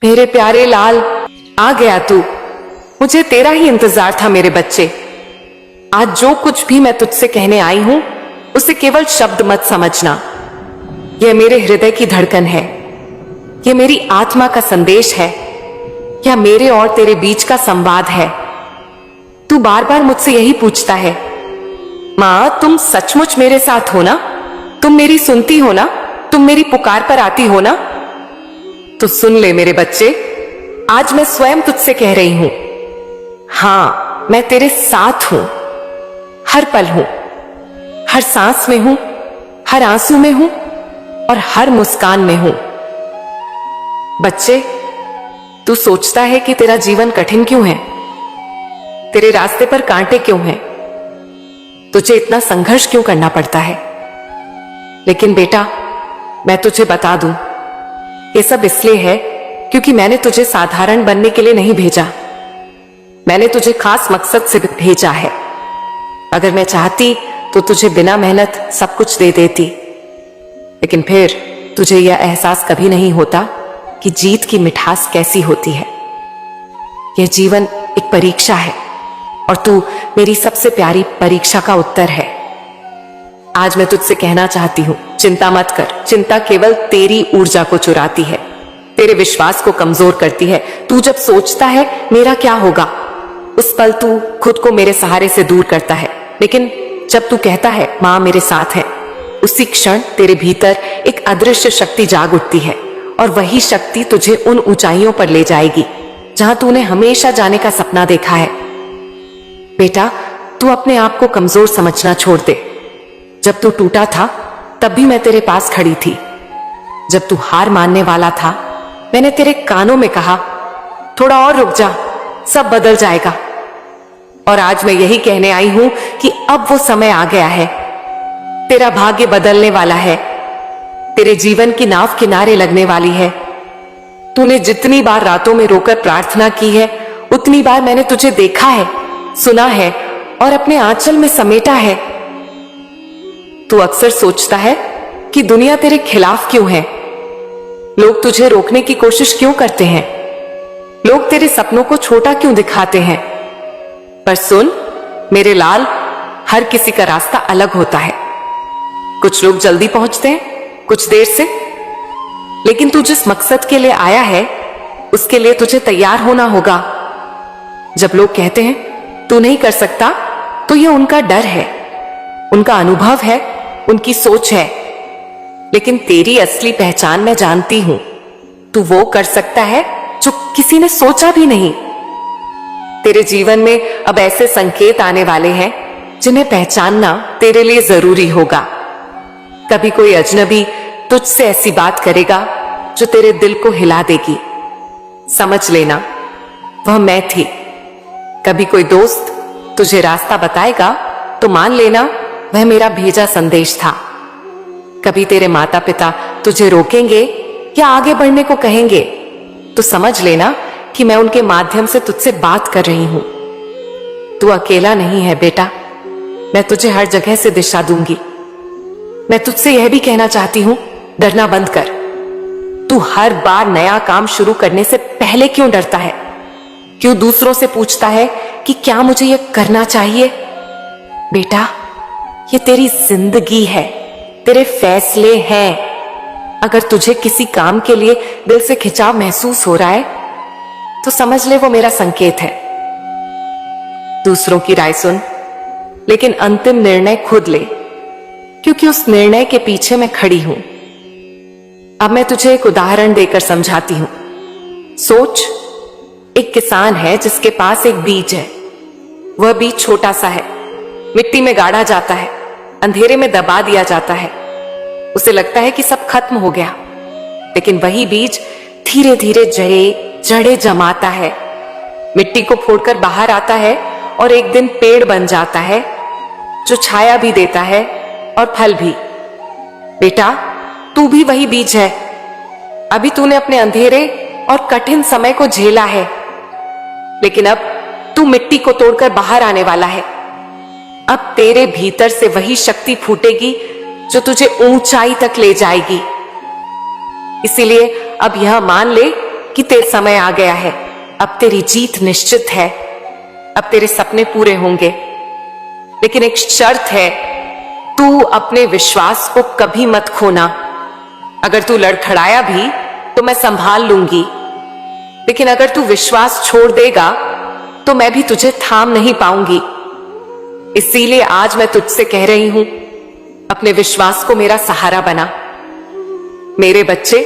मेरे प्यारे लाल, आ गया तू। मुझे तेरा ही इंतजार था मेरे बच्चे। आज जो कुछ भी मैं तुझसे कहने आई हूं उसे केवल शब्द मत समझना। यह मेरे हृदय की धड़कन है, यह मेरी आत्मा का संदेश है, यह मेरे और तेरे बीच का संवाद है। तू बार बार मुझसे यही पूछता है, मां तुम सचमुच मेरे साथ हो ना? तुम मेरी सुनती हो ना? तुम मेरी पुकार पर आती हो ना? तो सुन ले मेरे बच्चे, आज मैं स्वयं तुझसे कह रही हूं, हां मैं तेरे साथ हूं। हर पल हूं, हर सांस में हूं, हर आंसू में हूं और हर मुस्कान में हूं। बच्चे, तू सोचता है कि तेरा जीवन कठिन क्यों है, तेरे रास्ते पर कांटे क्यों हैं, तुझे इतना संघर्ष क्यों करना पड़ता है। लेकिन बेटा, मैं तुझे बता दूं, ये सब इसलिए है क्योंकि मैंने तुझे साधारण बनने के लिए नहीं भेजा, मैंने तुझे खास मकसद से भेजा है। अगर मैं चाहती तो तुझे बिना मेहनत सब कुछ दे देती, लेकिन फिर तुझे यह एहसास कभी नहीं होता कि जीत की मिठास कैसी होती है। यह जीवन एक परीक्षा है और तू मेरी सबसे प्यारी परीक्षा का उत्तर है। आज मैं तुझसे कहना चाहती हूं, चिंता मत कर। चिंता केवल तेरी ऊर्जा को चुराती है, तेरे विश्वास को कमजोर करती है। तू जब सोचता है मेरा क्या होगा, उस पल तू खुद को मेरे सहारे से दूर करता है। लेकिन जब तू कहता है मां मेरे साथ है, उसी क्षण तेरे भीतर एक अदृश्य शक्ति जाग उठती है और वही शक्ति तुझे उन ऊंचाइयों पर ले जाएगी जहां तूने हमेशा जाने का सपना देखा है। बेटा, तू अपने आप को कमजोर समझना छोड़ दे। जब तू टूटा था तब भी मैं तेरे पास खड़ी थी। जब तू हार मानने वाला था मैंने तेरे कानों में कहा, थोड़ा और रुक जा, सब बदल जाएगा। और आज मैं यही कहने आई हूं कि अब वो समय आ गया है, तेरा भाग्य बदलने वाला है, तेरे जीवन की नाव किनारे लगने वाली है। तूने जितनी बार रातों में रोकर प्रार्थना की है, उतनी बार मैंने तुझे देखा है, सुना है और अपने आंचल में समेटा है। तू अक्सर सोचता है कि दुनिया तेरे खिलाफ क्यों है, लोग तुझे रोकने की कोशिश क्यों करते हैं, लोग तेरे सपनों को छोटा क्यों दिखाते हैं। पर सुन मेरे लाल, हर किसी का रास्ता अलग होता है। कुछ लोग जल्दी पहुंचते हैं, कुछ देर से, लेकिन तू जिस मकसद के लिए आया है उसके लिए तुझे तैयार होना होगा। जब लोग कहते हैं तू नहीं कर सकता, तो यह उनका डर है, उनका अनुभव है, उनकी सोच है। लेकिन तेरी असली पहचान मैं जानती हूं। तू वो कर सकता है जो किसी ने सोचा भी नहीं। तेरे जीवन में अब ऐसे संकेत आने वाले हैं जिन्हें पहचानना तेरे लिए जरूरी होगा। कभी कोई अजनबी तुझसे ऐसी बात करेगा जो तेरे दिल को हिला देगी, समझ लेना वह मैं थी। कभी कोई दोस्त तुझे रास्ता बताएगा तो मान लेना वह मेरा भेजा संदेश था। कभी तेरे माता पिता तुझे रोकेंगे या आगे बढ़ने को कहेंगे तो समझ लेना कि मैं उनके माध्यम से तुझसे बात कर रही हूं। तू अकेला नहीं है बेटा, मैं तुझे हर जगह से दिशा दूंगी। मैं तुझसे यह भी कहना चाहती हूं, डरना बंद कर। तू हर बार नया काम शुरू करने से पहले क्यों डरता है? क्यों दूसरों से पूछता है कि क्या मुझे यह करना चाहिए? बेटा, ये तेरी जिंदगी है, तेरे फैसले हैं। अगर तुझे किसी काम के लिए दिल से खिंचाव महसूस हो रहा है तो समझ ले वो मेरा संकेत है। दूसरों की राय सुन, लेकिन अंतिम निर्णय खुद ले, क्योंकि उस निर्णय के पीछे मैं खड़ी हूं। अब मैं तुझे एक उदाहरण देकर समझाती हूं। सोच, एक किसान है जिसके पास एक बीज है। वह बीज छोटा सा है, मिट्टी में गाड़ा जाता है, अंधेरे में दबा दिया जाता है। उसे लगता है कि सब खत्म हो गया, लेकिन वही बीज धीरे धीरे जड़ें जमाता है, मिट्टी को फोड़कर बाहर आता है और एक दिन पेड़ बन जाता है जो छाया भी देता है और फल भी। बेटा, तू भी वही बीज है। अभी तूने अपने अंधेरे और कठिन समय को झेला है, लेकिन अब तू मिट्टी को तोड़कर बाहर आने वाला है। अब तेरे भीतर से वही शक्ति फूटेगी जो तुझे ऊंचाई तक ले जाएगी। इसीलिए अब यह मान ले कि तेरा समय आ गया है, अब तेरी जीत निश्चित है, अब तेरे सपने पूरे होंगे। लेकिन एक शर्त है, तू अपने विश्वास को कभी मत खोना। अगर तू लड़खड़ाया भी तो मैं संभाल लूंगी, लेकिन अगर तू विश्वास छोड़ देगा तो मैं भी तुझे थाम नहीं पाऊंगी। इसीलिए आज मैं तुझसे कह रही हूं, अपने विश्वास को मेरा सहारा बना। मेरे बच्चे,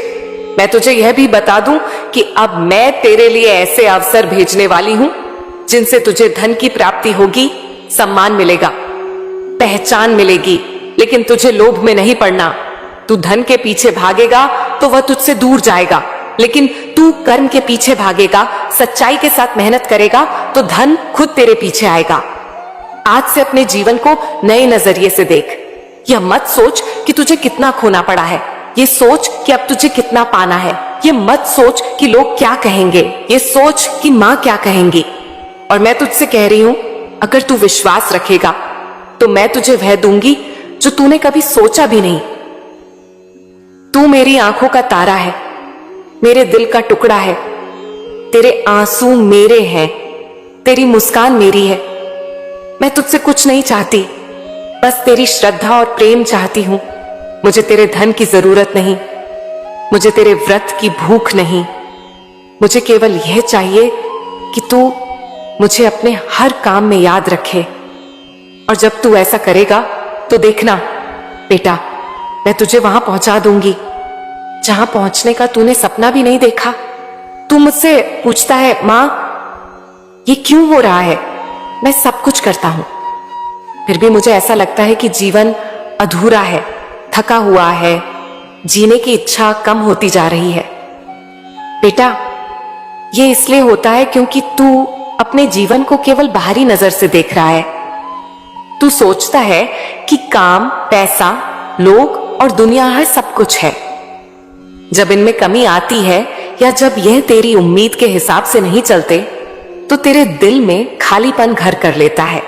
मैं तुझे यह भी बता दूं कि अब मैं तेरे लिए ऐसे अवसर भेजने वाली हूं जिनसे तुझे धन की प्राप्ति होगी, सम्मान मिलेगा, पहचान मिलेगी। लेकिन तुझे लोभ में नहीं पड़ना। तू धन के पीछे भागेगा तो वह तुझसे दूर जाएगा, लेकिन तू कर्म के पीछे भागेगा, सच्चाई के साथ मेहनत करेगा तो धन खुद तेरे पीछे आएगा। आज से अपने जीवन को नए नजरिए से देख। यह मत सोच कि तुझे कितना खोना पड़ा है, ये सोच कि अब तुझे कितना पाना है। ये मत सोच कि लोग क्या कहेंगे, ये सोच कि माँ क्या कहेंगी। और मैं तुझसे कह रही हूं, अगर तू विश्वास रखेगा तो मैं तुझे वह दूंगी जो तूने कभी सोचा भी नहीं। तू मेरी आंखों का तारा है, मेरे दिल का टुकड़ा है, तेरे आंसू मेरे हैं, तेरी मुस्कान मेरी है। मैं तुझसे कुछ नहीं चाहती, बस तेरी श्रद्धा और प्रेम चाहती हूं। मुझे तेरे धन की जरूरत नहीं, मुझे तेरे व्रत की भूख नहीं। मुझे केवल यह चाहिए कि तू मुझे अपने हर काम में याद रखे। और जब तू ऐसा करेगा तो देखना बेटा, मैं तुझे वहां पहुंचा दूंगी जहां पहुंचने का तूने सपना भी नहीं देखा। तू मुझसे पूछता है, मां ये क्यों हो रहा है? मैं सब कुछ करता हूं, फिर भी मुझे ऐसा लगता है कि जीवन अधूरा है, थका हुआ है, जीने की इच्छा कम होती जा रही है। बेटा, ये इसलिए होता है क्योंकि तू अपने जीवन को केवल बाहरी नजर से देख रहा है। तू सोचता है कि काम, पैसा, लोग और दुनिया है सब कुछ है। जब इनमें कमी आती है या जब यह तेरी उम्मीद के हिसाब से नहीं चलते तो तेरे दिल में खालीपन घर कर लेता है।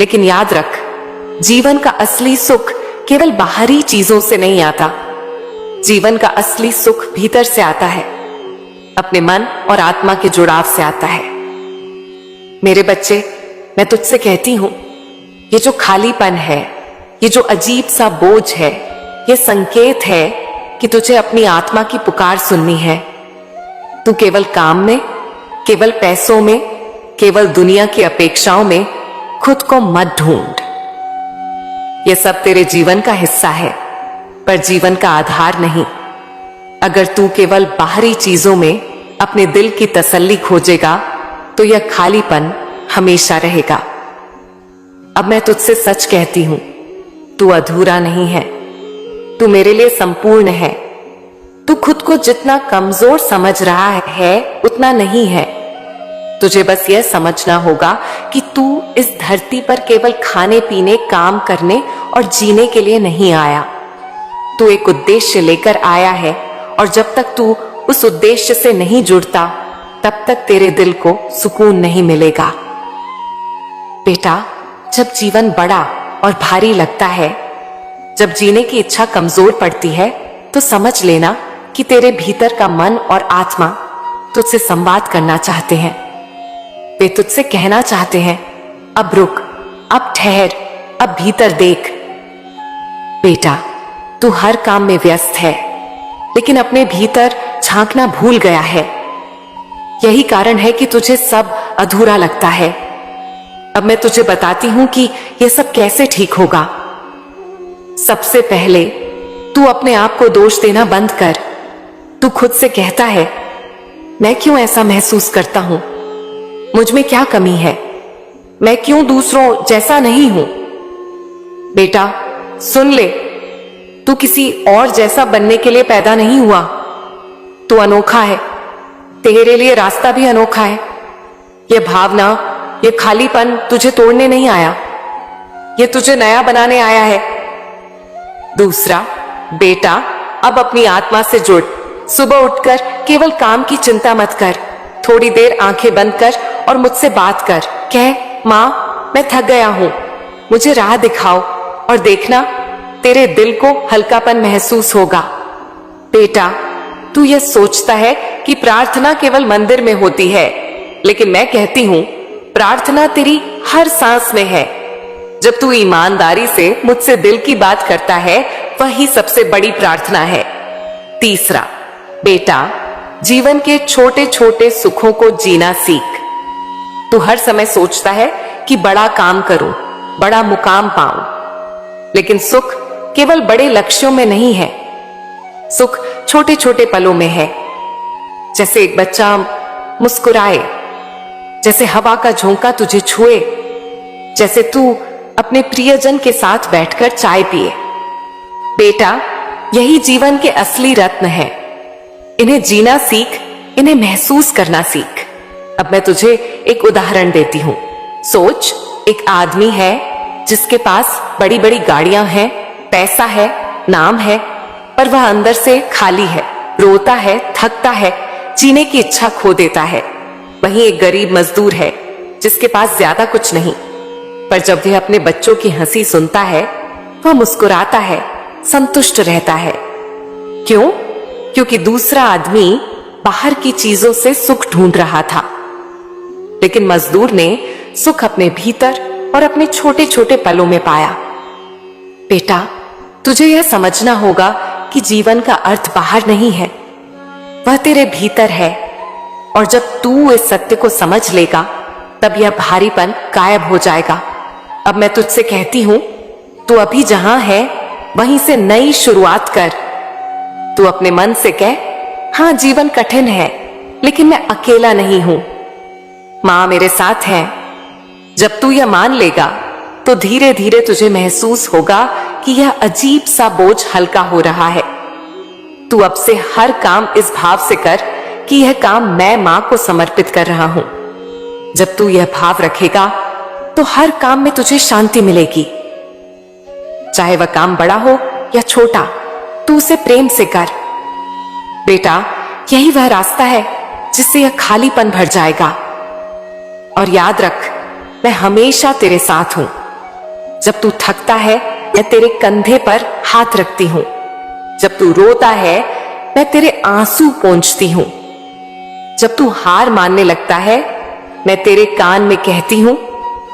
लेकिन याद रख, जीवन का असली सुख केवल बाहरी चीजों से नहीं आता। जीवन का असली सुख भीतर से आता है, अपने मन और आत्मा के जुड़ाव से आता है। मेरे बच्चे, मैं तुझसे कहती हूं, ये जो खालीपन है, ये जो अजीब सा बोझ है, ये संकेत है कि तुझे अपनी आत्मा की पुकार सुननी है। तू केवल काम में, केवल पैसों में, केवल दुनिया की अपेक्षाओं में खुद को मत ढूंढ। यह सब तेरे जीवन का हिस्सा है, पर जीवन का आधार नहीं। अगर तू केवल बाहरी चीजों में अपने दिल की तसल्ली खोजेगा तो यह खालीपन हमेशा रहेगा। अब मैं तुझसे सच कहती हूं, तू अधूरा नहीं है, तू मेरे लिए संपूर्ण है। तू खुद को जितना कमजोर समझ रहा है उतना नहीं है। तुझे बस यह समझना होगा कि तू इस धरती पर केवल खाने पीने, काम करने और जीने के लिए नहीं आया। तू एक उद्देश्य लेकर आया है, और जब तक तू उस उद्देश्य से नहीं जुड़ता तब तक तेरे दिल को सुकून नहीं मिलेगा। बेटा, जब जीवन बड़ा और भारी लगता है, जब जीने की इच्छा कमजोर पड़ती है, तो समझ लेना कि तेरे भीतर का मन और आत्मा तुझसे संवाद करना चाहते हैं। वे तुझसे कहना चाहते हैं, अब रुक, अब ठहर, अब भीतर देख। बेटा, तू हर काम में व्यस्त है, लेकिन अपने भीतर झांकना भूल गया है। यही कारण है कि तुझे सब अधूरा लगता है। अब मैं तुझे बताती हूं कि यह सब कैसे ठीक होगा। सबसे पहले तू अपने आप को दोष देना बंद कर। तू खुद से कहता है, मैं क्यों ऐसा महसूस करता हूं? मुझ में क्या कमी है? मैं क्यों दूसरों जैसा नहीं हूं? बेटा, सुन ले, तू किसी और जैसा बनने के लिए पैदा नहीं हुआ। तू अनोखा है, तेरे लिए रास्ता भी अनोखा है। यह भावना, यह खालीपन तुझे तोड़ने नहीं आया, यह तुझे नया बनाने आया है। दूसरा, बेटा, अब अपनी आत्मा से जुड़। सुबह उठकर केवल काम की चिंता मत कर। थोड़ी देर आंखें बंद कर और मुझसे बात कर। कह, मां, मैं थक गया हूं, मुझे राह दिखाओ। और देखना, तेरे दिल को हल्कापन महसूस होगा। बेटा, तू यह सोचता है कि प्रार्थना केवल मंदिर में होती है, लेकिन मैं कहती हूं प्रार्थना तेरी हर सांस में है। जब तू ईमानदारी से मुझसे दिल की बात करता है, वही सबसे बड़ी प्रार्थना है। तीसरा, बेटा, जीवन के छोटे छोटे सुखों को जीना सीख। तू हर समय सोचता है कि बड़ा काम करूं, बड़ा मुकाम पाऊं, लेकिन सुख केवल बड़े लक्ष्यों में नहीं है। सुख छोटे छोटे पलों में है। जैसे एक बच्चा मुस्कुराए, जैसे हवा का झोंका तुझे छुए, जैसे तू अपने प्रियजन के साथ बैठकर चाय पिए। बेटा, यही जीवन के असली रत्न है। इन्हें जीना सीख, इन्हें महसूस करना सीख। अब मैं तुझे एक उदाहरण देती हूं। सोच, एक आदमी है जिसके पास बड़ी बड़ी गाड़ियां हैं, पैसा है, नाम है, पर वह अंदर से खाली है, रोता है, थकता है, जीने की इच्छा खो देता है। वहीं एक गरीब मजदूर है जिसके पास ज्यादा कुछ नहीं, पर जब वह अपने बच्चों की हंसी सुनता है, वह मुस्कुराता है, संतुष्ट रहता है। क्यों? क्योंकि दूसरा आदमी बाहर की चीजों से सुख ढूंढ रहा था, लेकिन मजदूर ने सुख अपने भीतर और अपने छोटे छोटे पलों में पाया। बेटा, तुझे यह समझना होगा कि जीवन का अर्थ बाहर नहीं है, वह तेरे भीतर है। और जब तू इस सत्य को समझ लेगा, तब यह भारीपन गायब हो जाएगा। अब मैं तुझसे कहती हूं, तू अभी जहां है वहीं से नई शुरुआत कर। तू अपने मन से कह, हां, जीवन कठिन है, लेकिन मैं अकेला नहीं हूं, मां मेरे साथ है। जब तू यह मान लेगा, तो धीरे धीरे तुझे महसूस होगा कि यह अजीब सा बोझ हल्का हो रहा है। तू अब से हर काम इस भाव से कर कि यह काम मैं मां को समर्पित कर रहा हूं। जब तू यह भाव रखेगा, तो हर काम में तुझे शांति मिलेगी। चाहे वह काम बड़ा हो या छोटा, तू उसे प्रेम से कर। बेटा, यही वह रास्ता है जिससे यह खालीपन भर जाएगा। और याद रख, मैं हमेशा तेरे साथ हूं। जब तू थकता है, मैं तेरे कंधे पर हाथ रखती हूं। जब तू रोता है, मैं तेरे आंसू पोंछती हूं। जब तू हार मानने लगता है, मैं तेरे कान में कहती हूं,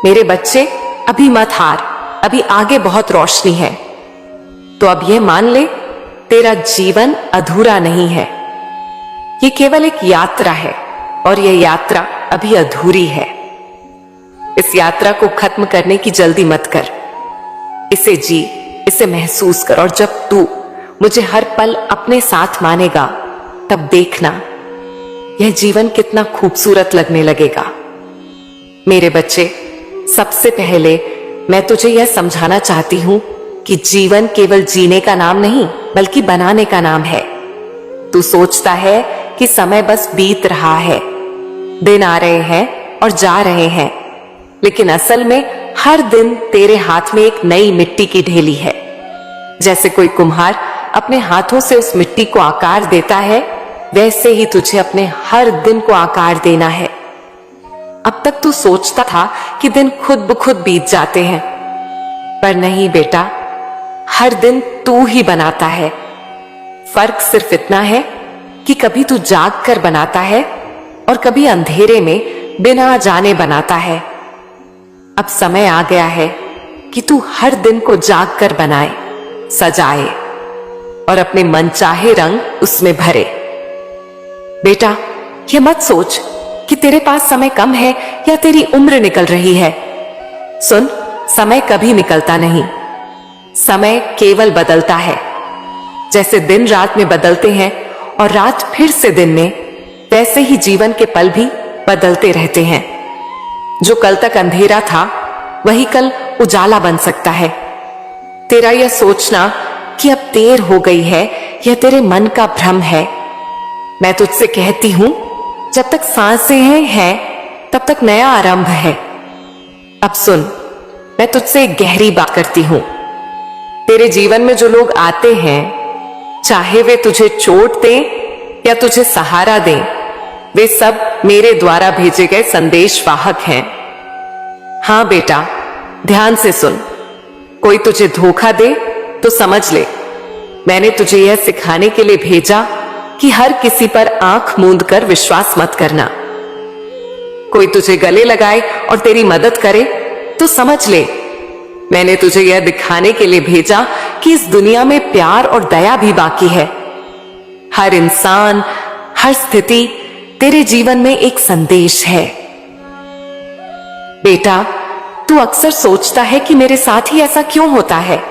मेरे बच्चे, अभी मत हार, अभी आगे बहुत रोशनी है। तो अब यह मान ले, तेरा जीवन अधूरा नहीं है। यह केवल एक यात्रा है, और यह यात्रा अभी अधूरी है। इस यात्रा को खत्म करने की जल्दी मत कर। इसे जी, इसे महसूस कर। और जब तू मुझे हर पल अपने साथ मानेगा, तब देखना यह जीवन कितना खूबसूरत लगने लगेगा। मेरे बच्चे, सबसे पहले मैं तुझे यह समझाना चाहती हूं कि जीवन केवल जीने का नाम नहीं, बल्कि बनाने का नाम है। तू सोचता है कि समय बस बीत रहा है, दिन आ रहे हैं और जा रहे हैं, लेकिन असल में हर दिन तेरे हाथ में एक नई मिट्टी की ढेली है। जैसे कोई कुम्हार अपने हाथों से उस मिट्टी को आकार देता है, वैसे ही तुझे अपने हर दिन को आकार देना है। अब तक तू सोचता था कि दिन खुद ब खुद बीत जाते हैं, पर नहीं बेटा, हर दिन तू ही बनाता है। फर्क सिर्फ इतना है कि कभी तू जाग कर बनाता है और कभी अंधेरे में बिना जाने बनाता है। अब समय आ गया है कि तू हर दिन को जाग कर बनाए, सजाए और अपने मनचाहे रंग उसमें भरे। बेटा, ये मत सोच कि तेरे पास समय कम है या तेरी उम्र निकल रही है। सुन, समय कभी निकलता नहीं, समय केवल बदलता है। जैसे दिन रात में बदलते हैं और रात फिर से दिन में, वैसे ही जीवन के पल भी बदलते रहते हैं। जो कल तक अंधेरा था, वही कल उजाला बन सकता है। तेरा यह सोचना कि अब देर हो गई है, यह तेरे मन का भ्रम है। मैं तुझसे कहती हूं, जब तक सांसें हैं, तब तक नया आरंभ है। अब सुन, मैं तुझसे एक गहरी बात करती हूं। तेरे जीवन में जो लोग आते हैं, चाहे वे तुझे चोट दें या तुझे सहारा दें, वे सब मेरे द्वारा भेजे गए संदेशवाहक हैं। हां बेटा, ध्यान से सुन। कोई तुझे धोखा दे तो समझ ले, मैंने तुझे यह सिखाने के लिए भेजा कि हर किसी पर आंख मूंद कर विश्वास मत करना। कोई तुझे गले लगाए और तेरी मदद करे तो समझ ले, मैंने तुझे यह दिखाने के लिए भेजा कि इस दुनिया में प्यार और दया भी बाकी है। हर इंसान, हर स्थिति तेरे जीवन में एक संदेश है। बेटा, तू अक्सर सोचता है कि मेरे साथ ही ऐसा क्यों होता है,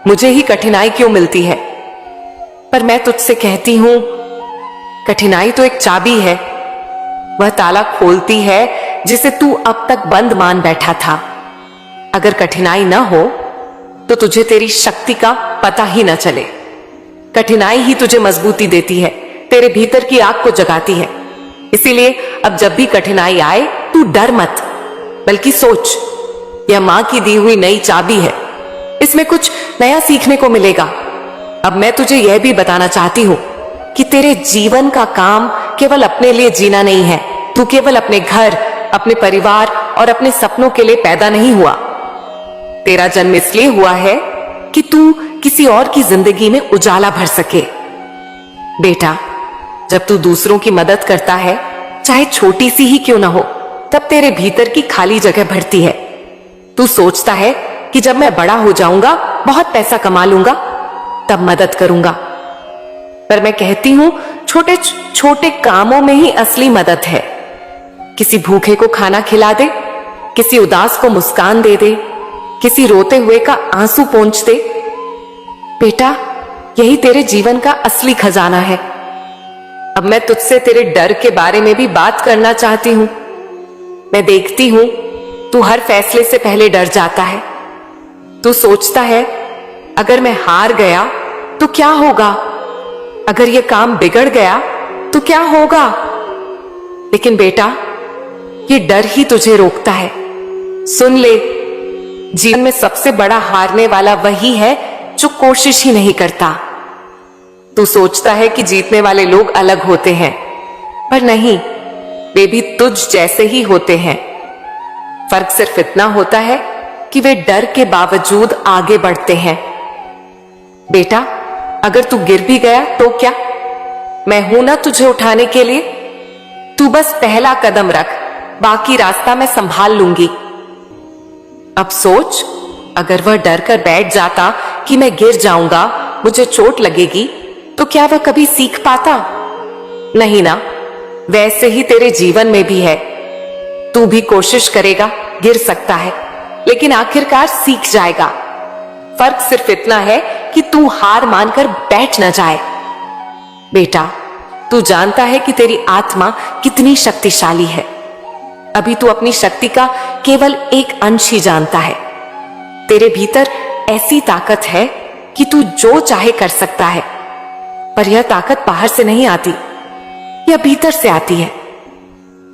मुझे ही कठिनाई क्यों मिलती है। पर मैं तुझसे कहती हूं, कठिनाई तो एक चाबी है, वह ताला खोलती है जिसे तू अब तक बंद मान बैठा था। अगर कठिनाई ना हो तो तुझे तेरी शक्ति का पता ही ना चले। कठिनाई ही तुझे मजबूती देती है, तेरे भीतर की आग को जगाती है। इसीलिए अब जब भी कठिनाई आए तू डर मत, बल्कि सोच, यह मां की दी हुई नई चाबी है, इसमें कुछ नया सीखने को मिलेगा। अब मैं तुझे यह भी बताना चाहती हूं कि तेरे जीवन का काम केवल अपने लिए जीना नहीं है। तू केवल अपने घर, अपने परिवार और अपने सपनों के लिए पैदा नहीं हुआ। तेरा जन्म इसलिए हुआ है कि तू किसी और की जिंदगी में उजाला भर सके। बेटा, जब तू दूसरों की मदद करता है, चाहे छोटी सी ही क्यों ना हो, तब तेरे भीतर की खाली जगह भरती है। तू सोचता है कि जब मैं बड़ा हो जाऊंगा, बहुत पैसा कमा लूंगा, तब मदद करूंगा। पर मैं कहती हूं, छोटे छोटे कामों में ही असली मदद है। किसी भूखे को खाना खिला दे, किसी उदास को मुस्कान दे दे, किसी रोते हुए का आंसू पोंछ दे। बेटा, यही तेरे जीवन का असली खजाना है। अब मैं तुझसे तेरे डर के बारे में भी बात करना चाहती हूं। मैं देखती हूं तू हर फैसले से पहले डर जाता है। तू सोचता है, अगर मैं हार गया तो क्या होगा, अगर यह काम बिगड़ गया तो क्या होगा। लेकिन बेटा, ये डर ही तुझे रोकता है। सुन ले, जीवन में सबसे बड़ा हारने वाला वही है जो कोशिश ही नहीं करता। तू सोचता है कि जीतने वाले लोग अलग होते हैं, पर नहीं, वे भी तुझ जैसे ही होते हैं। फर्क सिर्फ इतना होता है कि वे डर के बावजूद आगे बढ़ते हैं। बेटा, अगर तू गिर भी गया तो क्या, मैं हूं ना तुझे उठाने के लिए। तू बस पहला कदम रख, बाकी रास्ता मैं संभाल लूंगी। अब सोच, अगर वह डर कर बैठ जाता कि मैं गिर जाऊंगा, मुझे चोट लगेगी, तो क्या वह कभी सीख पाता? नहीं ना। वैसे ही तेरे जीवन में भी है। तू भी कोशिश करेगा, गिर सकता है, लेकिन आखिरकार सीख जाएगा। फर्क सिर्फ इतना है कि तू हार मानकर बैठ न जाए। बेटा, तू जानता है कि तेरी आत्मा कितनी शक्तिशाली है। अभी तू अपनी शक्ति का केवल एक अंश ही जानता है। तेरे भीतर ऐसी ताकत है कि तू जो चाहे कर सकता है, पर यह ताकत बाहर से नहीं आती, यह भीतर से आती है।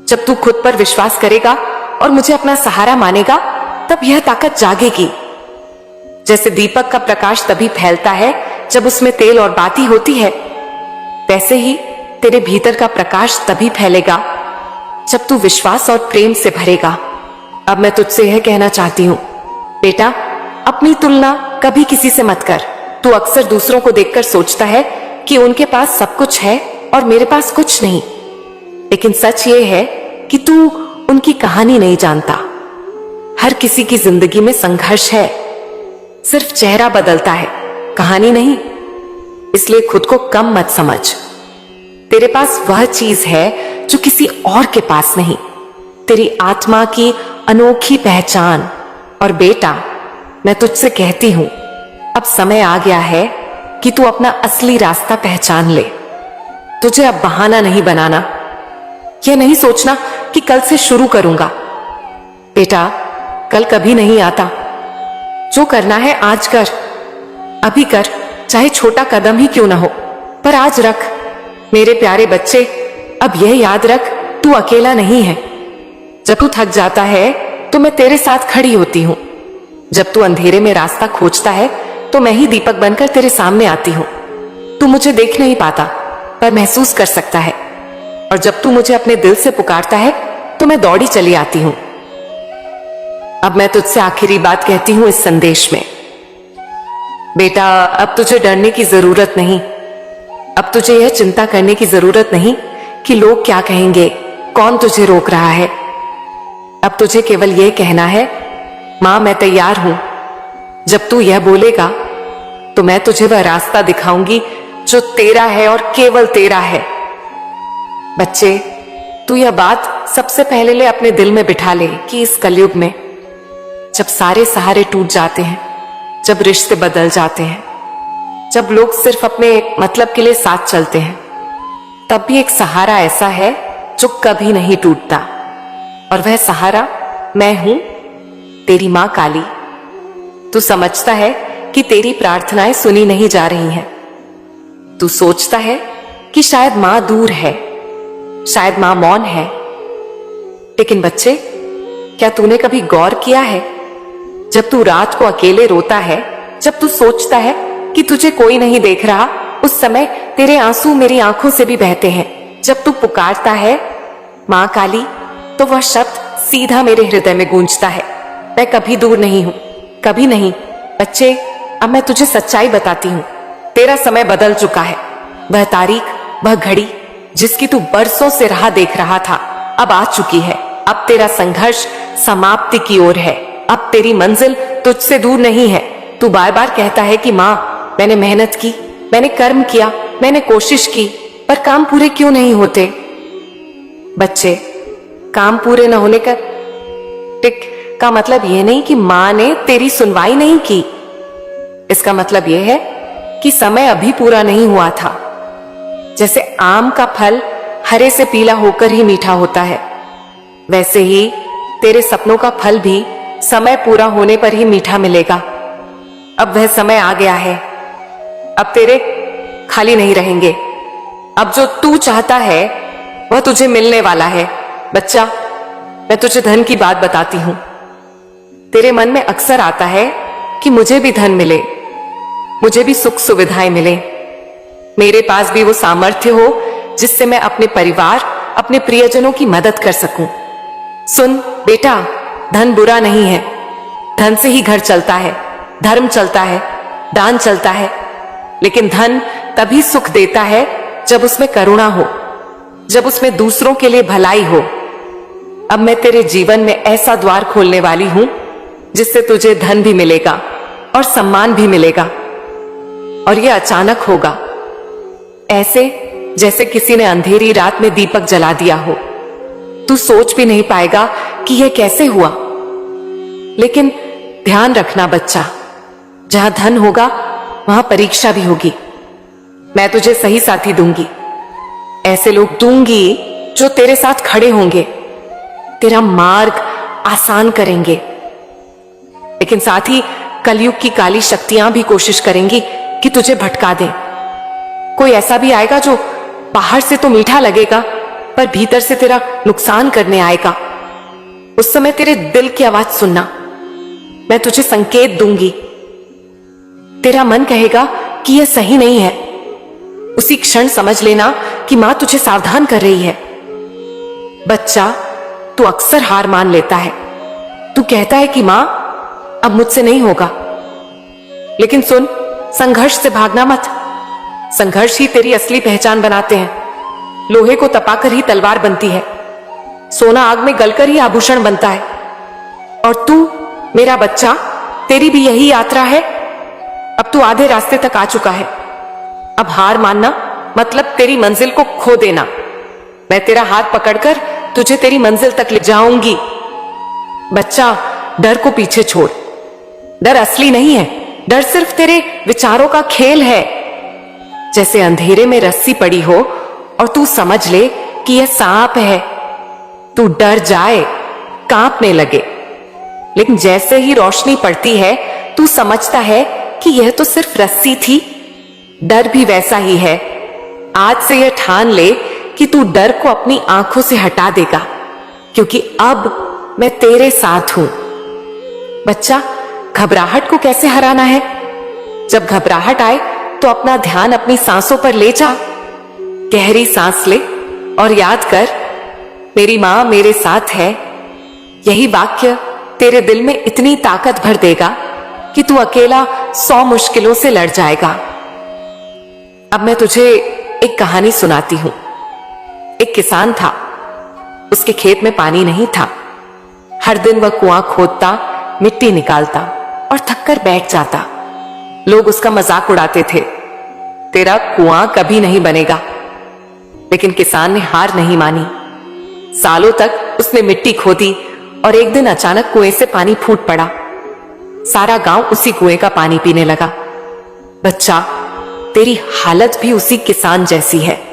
जब तू खुद पर विश्वास करेगा और मुझे अपना सहारा मानेगा, तब यह ताकत जागेगी। जैसे दीपक का प्रकाश तभी फैलता है जब उसमें तेल और बाती होती है, वैसे ही तेरे भीतर का प्रकाश तभी फैलेगा जब तू विश्वास और प्रेम से भरेगा। अब मैं तुझसे यह कहना चाहती हूं, बेटा, अपनी तुलना कभी किसी से मत कर। तू अक्सर दूसरों को देखकर सोचता है कि उनके पास सब कुछ है और मेरे पास कुछ नहीं। लेकिन सच ये है कि तू उनकी कहानी नहीं जानता। हर किसी की जिंदगी में संघर्ष है, सिर्फ चेहरा बदलता है, कहानी नहीं। इसलिए खुद को कम मत समझ। तेरे पास वह चीज है जो किसी और के पास नहीं, तेरी आत्मा की अनोखी पहचान। और बेटा, मैं तुझसे कहती हूं, अब समय आ गया है कि तू अपना असली रास्ता पहचान ले। तुझे अब बहाना नहीं बनाना, यह नहीं सोचना कि कल से शुरू करूंगा। बेटा, कल कभी नहीं आता। जो करना है आज कर, अभी कर, चाहे छोटा कदम ही क्यों ना हो, पर आज रख। मेरे प्यारे बच्चे, अब यह याद रख, तू अकेला नहीं है। जब तू थक जाता है तो मैं तेरे साथ खड़ी होती हूं। जब तू अंधेरे में रास्ता खोजता है तो मैं ही दीपक बनकर तेरे सामने आती हूं। तू मुझे देख नहीं पाता, पर महसूस कर सकता है। और जब तू मुझे अपने दिल से पुकारता है तो मैं दौड़ी चली आती हूं। अब मैं तुझसे आखिरी बात कहती हूं इस संदेश में। बेटा, अब तुझे डरने की जरूरत नहीं। अब तुझे यह चिंता करने की जरूरत नहीं कि लोग क्या कहेंगे, कौन तुझे रोक रहा है। अब तुझे केवल यह कहना है, मां मैं तैयार हूं। जब तू यह बोलेगा तो मैं तुझे वह रास्ता दिखाऊंगी जो तेरा है और केवल तेरा है। बच्चे, तू यह बात सबसे पहले ले अपने दिल में बिठा ले कि इस कलयुग में जब सारे सहारे टूट जाते हैं, जब रिश्ते बदल जाते हैं, जब लोग सिर्फ अपने मतलब के लिए साथ चलते हैं, तब भी एक सहारा ऐसा है जो कभी नहीं टूटता। और वह सहारा मैं हूं, तेरी मां काली। तू समझता है कि तेरी प्रार्थनाएं सुनी नहीं जा रही हैं। तू सोचता है कि शायद मां दूर है, शायद मां मौन है। लेकिन बच्चे, क्या तूने कभी गौर किया है, जब तू रात को अकेले रोता है, जब तू सोचता है कि तुझे कोई नहीं देख रहा, उस समय तेरे आंसू मेरी आंखों से भी बहते हैं। जब तू पुकारता है मां काली, तो वह शब्द सीधा मेरे हृदय में गूंजता है। मैं कभी दूर नहीं हूं, कभी नहीं। बच्चे, अब मैं तुझे सच्चाई बताती हूं। तेरा समय बदल चुका है। वह तारीख, वह घड़ी जिसकी तू बरसों से राह देख रहा था, अब आ चुकी है। अब तेरा संघर्ष समाप्ति की ओर है। अब तेरी मंजिल तुझसे दूर नहीं है। तू बार बार कहता है कि मां, मैंने मेहनत की, मैंने कर्म किया, मैंने कोशिश की, पर काम पूरे क्यों नहीं होते। बच्चे, काम पूरे न होने का मतलब यह नहीं कि मां ने तेरी सुनवाई नहीं की। इसका मतलब यह है कि समय अभी पूरा नहीं हुआ था। जैसे आम का फल हरे से पीला होकर ही मीठा होता है, वैसे ही तेरे सपनों का फल भी समय पूरा होने पर ही मीठा मिलेगा। अब वह समय आ गया है। अब तेरे खाली नहीं रहेंगे। अब जो तू चाहता है वह तुझे मिलने वाला है। बच्चा, मैं तुझे धन की बात बताती हूं। तेरे मन में अक्सर आता है कि मुझे भी धन मिले, मुझे भी सुख सुविधाएं मिले, मेरे पास भी वो सामर्थ्य हो जिससे मैं अपने परिवार, अपने प्रियजनों की मदद कर सकूं। सुन बेटा, धन बुरा नहीं है। धन से ही घर चलता है, धर्म चलता है, दान चलता है। लेकिन धन तभी सुख देता है जब उसमें करुणा हो, जब उसमें दूसरों के लिए भलाई हो। अब मैं तेरे जीवन में ऐसा द्वार खोलने वाली हूं जिससे तुझे धन भी मिलेगा और सम्मान भी मिलेगा। और यह अचानक होगा, ऐसे जैसे किसी ने अंधेरी रात में दीपक जला दिया हो। तू सोच भी नहीं पाएगा कि यह कैसे हुआ। लेकिन ध्यान रखना बच्चा, जहां धन होगा वहां परीक्षा भी होगी। मैं तुझे सही साथी दूंगी, ऐसे लोग दूंगी जो तेरे साथ खड़े होंगे, तेरा मार्ग आसान करेंगे। लेकिन साथ ही कलयुग की काली शक्तियां भी कोशिश करेंगी कि तुझे भटका दें। कोई ऐसा भी आएगा जो बाहर से तो मीठा लगेगा पर भीतर से तेरा नुकसान करने आएगा। उस समय तेरे दिल की आवाज सुनना, मैं तुझे संकेत दूंगी। तेरा मन कहेगा कि यह सही नहीं है। उसी क्षण समझ लेना कि मां तुझे सावधान कर रही है। बच्चा, तू अक्सर हार मान लेता है। तू कहता है कि मां, अब मुझसे नहीं होगा। लेकिन सुन, संघर्ष से भागना मत। संघर्ष ही तेरी असली पहचान बनाते हैं। लोहे को तपाकर ही तलवार बनती है, सोना आग में गलकर ही आभूषण बनता है। और तू मेरा बच्चा, तेरी भी यही यात्रा है। अब तू आधे रास्ते तक आ चुका है। अब हार मानना मतलब तेरी मंजिल को खो देना। मैं तेरा हाथ पकड़कर तुझे तेरी मंजिल तक ले जाऊंगी। बच्चा, डर को पीछे छोड़। डर असली नहीं है, डर सिर्फ तेरे विचारों का खेल है। जैसे अंधेरे में रस्सी पड़ी हो और तू समझ ले कि यह सांप है, तू डर जाए, कांपने लगे। लेकिन जैसे ही रोशनी पड़ती है तू समझता है कि यह तो सिर्फ रस्सी थी। डर भी वैसा ही है। आज से यह ठान ले कि तू डर को अपनी आंखों से हटा देगा, क्योंकि अब मैं तेरे साथ हूं। बच्चा, घबराहट को कैसे हराना है? जब घबराहट आए तो अपना ध्यान अपनी सांसों पर ले जा। गहरी सांस ले और याद कर, मेरी मां मेरे साथ है। यही वाक्य तेरे दिल में इतनी ताकत भर देगा कि तू अकेला 100 मुश्किलों से लड़ जाएगा। अब मैं तुझे एक कहानी सुनाती हूं। एक किसान था, उसके खेत में पानी नहीं था। हर दिन वह कुआं खोदता, मिट्टी निकालता और थककर बैठ जाता। लोग उसका मजाक उड़ाते थे, तेरा कुआं कभी नहीं बनेगा। लेकिन किसान ने हार नहीं मानी। सालों तक उसने मिट्टी खोदी और एक दिन अचानक कुएं से पानी फूट पड़ा। सारा गांव उसी कुएं का पानी पीने लगा। बच्चा, तेरी हालत भी उसी किसान जैसी है।